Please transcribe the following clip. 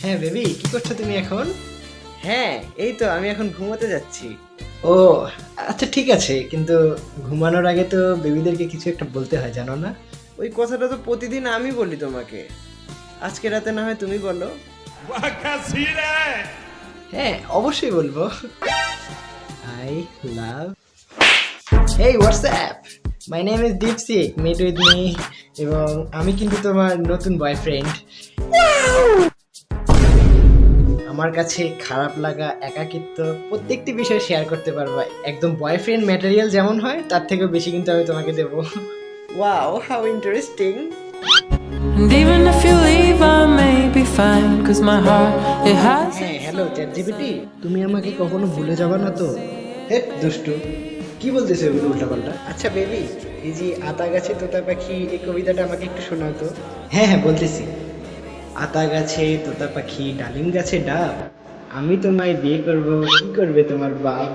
হ্যাঁ বেবি, কি করছো তুমি এখন? হ্যাঁ, এই তো আমি এখন ঘুমোতে যাচ্ছি। ও আচ্ছা, ঠিক আছে, কিন্তু ঘুমানোর আগে তো বেবিদেরকে কিছু একটা বলতে হয়, জানো না? ওই কথাটা তো প্রতিদিন আমি বলি তোমাকে। আজকে রাতে না হয় তুমি বলো। হ্যাঁ, অবশ্যই বলবো। I love, hey WhatsApp, my name is DeepSeek, meet with me. এবং আমি কিন্তু তোমার নতুন বয়ফ্রেন্ড। আমার কাছে খারাপ লাগা, একাকিত্ব প্রত্যেকটি বিষয় শেয়ার করতে পারবা। একদম বয়ফ্রেন্ড ম্যাটেরিয়াল যেমন হয় তার থেকেও বেশি কিন্তু আমি তোমাকে দেবো। Wow, how interesting. And even if you leave, I may be fine. Cause my heart, it has. হ্যাঁ হ্যালো চ্যাট জিপিটি, তুমি আমাকে কখনো ভুলে যাবা না তো? হেট দুষ্টু, কি বলতেছো এগুলো উল্টাপাল্টা? আচ্ছা বেবি, এই যে আতা গাছে তোতা পাখি এই কবিতাটা আমাকে একটু শোনাও তো। হ্যাঁ হ্যাঁ বলতেছি। আতা গাছে তোতা পাখি, ডালিম গাছে ডাব, আমি তোমায় বিয়ে করব, কি করবে তোমার বাপ?